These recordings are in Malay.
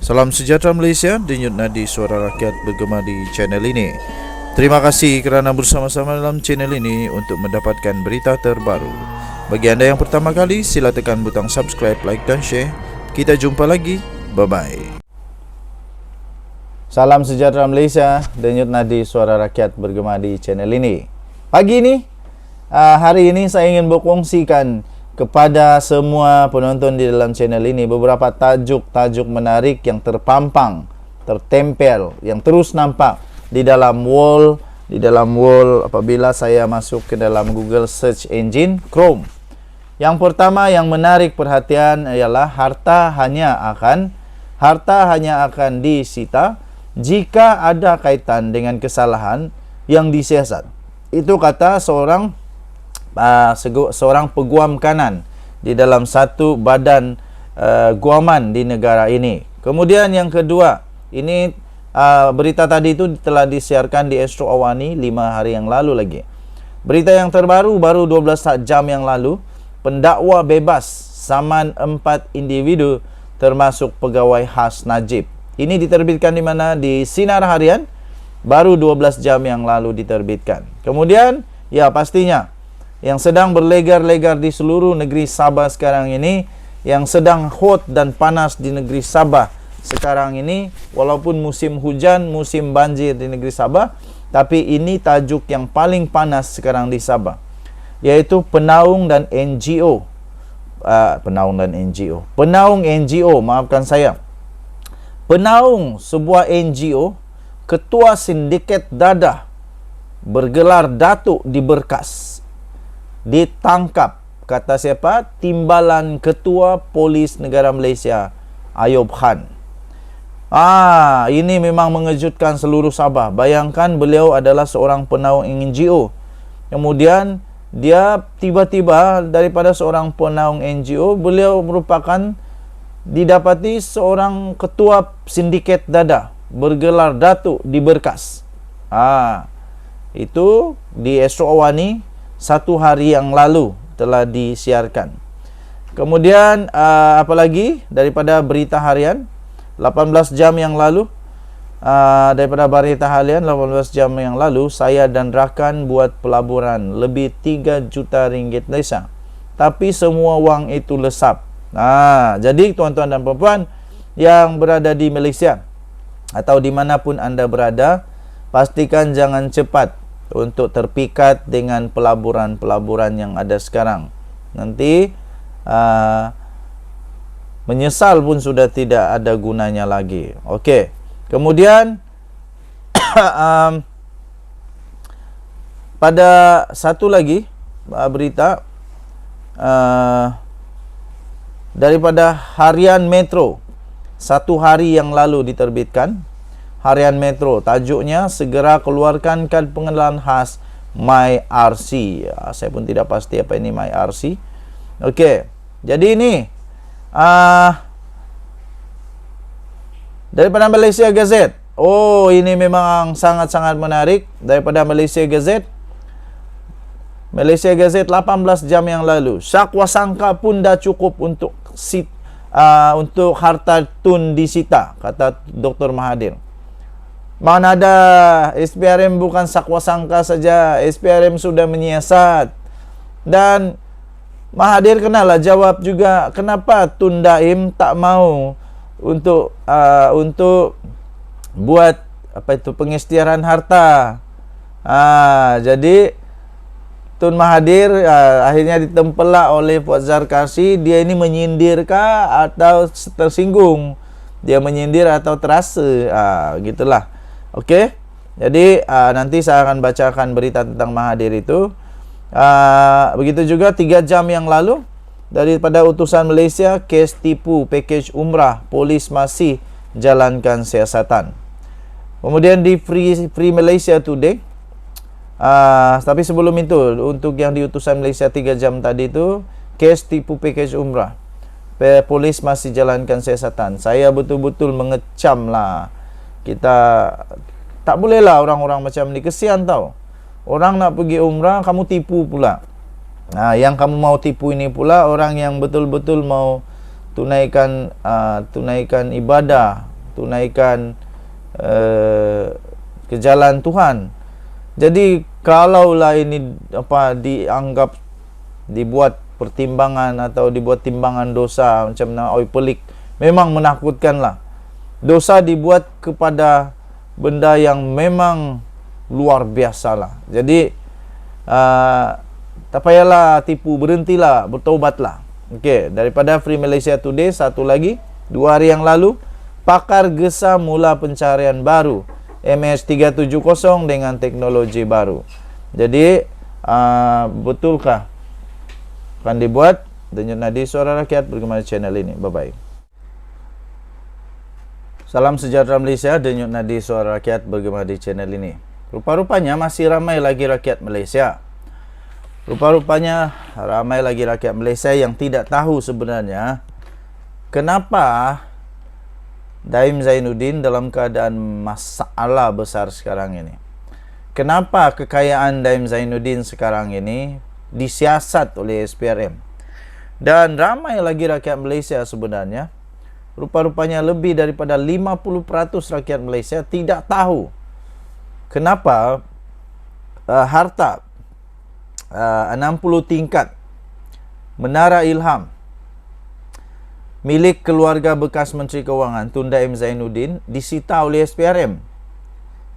Salam sejahtera Malaysia, denyut nadi suara rakyat bergema di channel ini. Terima kasih kerana bersama-sama dalam channel ini untuk mendapatkan berita terbaru. Bagi anda yang pertama kali, sila tekan butang subscribe, like dan share. Kita jumpa lagi. Bye-bye. Salam sejahtera Malaysia, denyut nadi suara rakyat bergema di channel ini. Pagi ini, hari ini saya ingin berkongsikan kepada semua penonton di dalam channel ini beberapa tajuk-tajuk menarik yang terpampang, tertempel, yang terus nampak di dalam wall apabila saya masuk ke dalam Google Search Engine Chrome. Yang pertama yang menarik perhatian ialah harta hanya akan disita jika ada kaitan dengan kesalahan yang disiasat. Itu kata seorang peguam kanan di dalam satu badan guaman di negara ini. Kemudian yang kedua, ini berita tadi itu telah disiarkan di Astro Awani 5 hari yang lalu lagi. Berita yang terbaru baru 12 jam yang lalu, pendakwa bebas saman 4 individu termasuk pegawai khas Najib. Ini diterbitkan di mana? Di Sinar Harian, baru 12 jam yang lalu diterbitkan. Kemudian, ya pastinya yang sedang berlegar-legar di seluruh negeri Sabah sekarang ini, yang sedang hot dan panas di negeri Sabah sekarang ini, walaupun musim hujan, musim banjir di negeri Sabah, tapi ini tajuk yang paling panas sekarang di Sabah, yaitu penaung NGO, maafkan saya, penaung sebuah NGO, ketua sindiket dadah bergelar Datuk di Berkas, ditangkap. Kata siapa? Timbalan Ketua Polis Negara Malaysia, Ayub Khan. Ini memang mengejutkan seluruh Sabah. Bayangkan beliau adalah seorang penaung NGO. Kemudian dia tiba-tiba daripada seorang penaung NGO, beliau merupakan didapati seorang ketua sindiket dadah bergelar Datuk di Berkas. Itu di Astro Awani 1 hari yang lalu telah disiarkan. Kemudian apalagi daripada berita harian 18 jam yang lalu, saya dan rakan buat pelaburan lebih 3 juta ringgit Malaysia, tapi semua wang itu lesap. Jadi tuan-tuan dan puan-puan yang berada di Malaysia atau dimanapun anda berada, pastikan jangan cepat untuk terpikat dengan pelaburan-pelaburan yang ada sekarang. Nanti menyesal pun sudah tidak ada gunanya lagi. Okey. Kemudian pada satu lagi berita daripada Harian Metro, 1 hari yang lalu diterbitkan. Harian Metro, tajuknya segera keluarkan kad pengenalan khas MyRC. Saya pun tidak pasti apa ini MyRC. Okey, jadi ini daripada Malaysia Gazette. Ini memang sangat-sangat menarik. Daripada Malaysia Gazette 18 jam yang lalu, syakwa sangka pun dah cukup untuk harta tun disita, kata Dr. Mahathir. Mana ada, SPRM bukan sakwa sangka saja, SPRM sudah menyiasat. Dan Mahathir kenalah jawab juga kenapa Tun Daim tak mau untuk buat pengisytiharan harta. Jadi Tun Mahathir akhirnya ditempelak oleh Puan Zarkasi. Dia ini menyindirkah atau tersinggung? Dia menyindir atau terasa? Gitulah. Okey, jadi nanti saya akan bacakan berita tentang Mahathir itu. Begitu juga 3 jam yang lalu, daripada utusan Malaysia, kes tipu pakej umrah, polis masih jalankan siasatan. Kemudian di Free Malaysia Today, tapi sebelum itu, untuk yang di utusan Malaysia 3 jam tadi itu, kes tipu pakej umrah, polis masih jalankan siasatan. Saya betul-betul mengecam lah. Kita tak bolehlah orang-orang macam ni, kesian tau. Orang nak pergi umrah, kamu tipu pula. Yang kamu mau tipu ini pula orang yang betul-betul mau tunaikan ibadah tunaikan ke jalan Tuhan. Jadi kalaulah ini dianggap dibuat pertimbangan atau dibuat timbangan dosa macam oi pelik, memang menakutkanlah. Dosa dibuat kepada benda yang memang luar biasa lah. Jadi tak payahlah tipu, berhentilah, bertaubatlah. Okey, daripada Free Malaysia Today, satu lagi 2 hari yang lalu, pakar gesa mula pencarian baru MH370 dengan teknologi baru. Jadi betulkah akan dibuat? Denyut Nadi Suara Rakyat bergema di channel ini. Bye bye. Salam sejahtera Malaysia, Denyut Nadi Suara Rakyat bergema di channel ini. Rupa-rupanya masih ramai lagi rakyat Malaysia. Rupa-rupanya ramai lagi rakyat Malaysia yang tidak tahu sebenarnya kenapa Daim Zainuddin dalam keadaan masalah besar sekarang ini. Kenapa kekayaan Daim Zainuddin sekarang ini disiasat oleh SPRM? Dan ramai lagi rakyat Malaysia sebenarnya, rupa-rupanya lebih daripada 50% rakyat Malaysia tidak tahu kenapa harta 60 tingkat Menara Ilham milik keluarga bekas Menteri Kewangan Tun Daim Zainuddin disita oleh SPRM.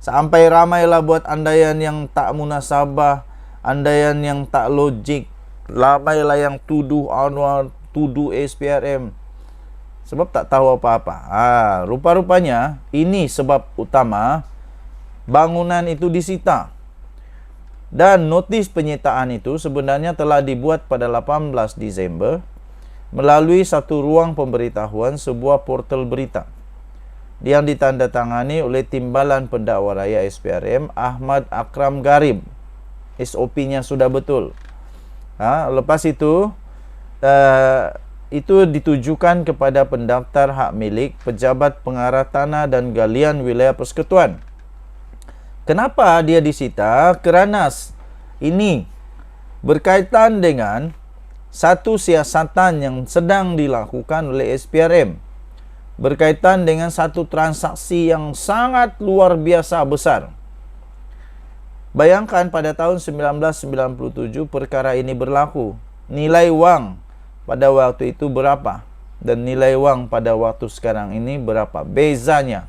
Sampai ramailah buat andaian yang tak munasabah, andaian yang tak logik. Ramailah yang tuduh Anwar, tuduh SPRM sebab tak tahu apa-apa. Rupa-rupanya ini sebab utama bangunan itu disita. Dan notis penyitaan itu sebenarnya telah dibuat pada 18 Disember melalui satu ruang pemberitahuan sebuah portal berita yang ditandatangani oleh Timbalan Pendakwa Raya SPRM Ahmad Akram Garib. SOP-nya sudah betul. Lepas itu ditujukan kepada pendaftar hak milik pejabat pengarah tanah dan galian wilayah persekutuan. Kenapa dia disita? Kerana ini berkaitan dengan satu siasatan yang sedang dilakukan oleh SPRM. Berkaitan dengan satu transaksi yang sangat luar biasa besar. Bayangkan pada tahun 1997 perkara ini berlaku. Nilai wang pada waktu itu berapa? Dan nilai wang pada waktu sekarang ini berapa? Bezanya.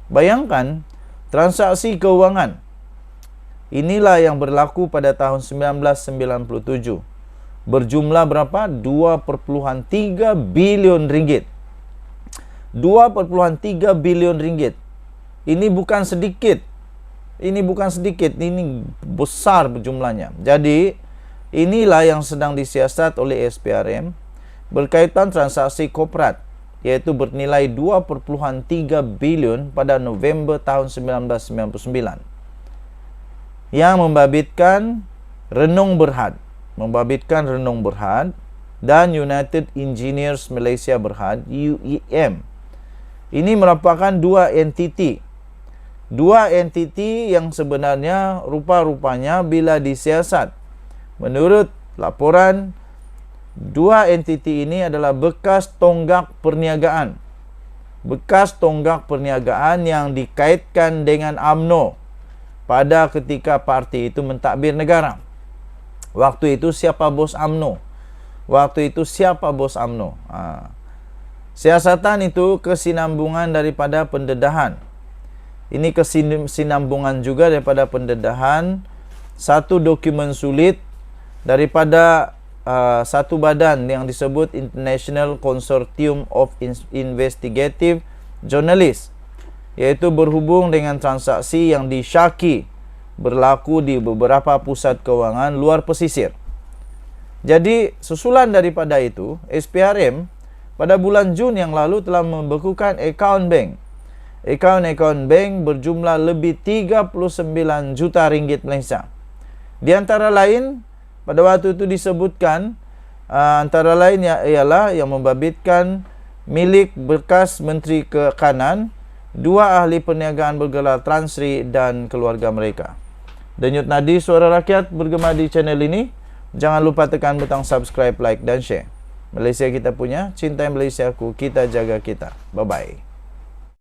Bayangkan transaksi keuangan. Inilah yang berlaku pada tahun 1997. Berjumlah berapa? 2.3 bilion ringgit. 2.3 bilion ringgit. Ini bukan sedikit. Ini besar jumlahnya. Jadi, inilah yang sedang disiasat oleh SPRM berkaitan transaksi korporat, yaitu bernilai 2.3 bilion pada November tahun 1999 yang membabitkan Renung Berhad dan United Engineers Malaysia Berhad UEM. Ini merupakan dua entiti yang sebenarnya rupa-rupanya bila disiasat menurut laporan, dua entiti ini adalah bekas tonggak perniagaan yang dikaitkan dengan UMNO pada ketika parti itu mentadbir negara. Waktu itu siapa bos UMNO? Siasatan itu kesinambungan daripada pendedahan. Ini kesinambungan juga daripada pendedahan satu dokumen sulit daripada satu badan yang disebut International Consortium of Investigative Journalists, iaitu berhubung dengan transaksi yang disyaki berlaku di beberapa pusat kewangan luar pesisir. Jadi, susulan daripada itu, SPRM pada bulan Jun yang lalu telah membekukan akaun bank. Akaun bank berjumlah lebih 39 juta ringgit Malaysia. Di antara lain, pada waktu itu disebutkan antara lain ialah yang membabitkan milik bekas Menteri Kekanan, 2 ahli perniagaan bergelar Tan Sri dan keluarga mereka. Denyut Nadi Suara Rakyat bergema di channel ini. Jangan lupa tekan butang subscribe, like dan share. Malaysia kita punya, cintai Malaysiaku, kita jaga kita. Bye-bye.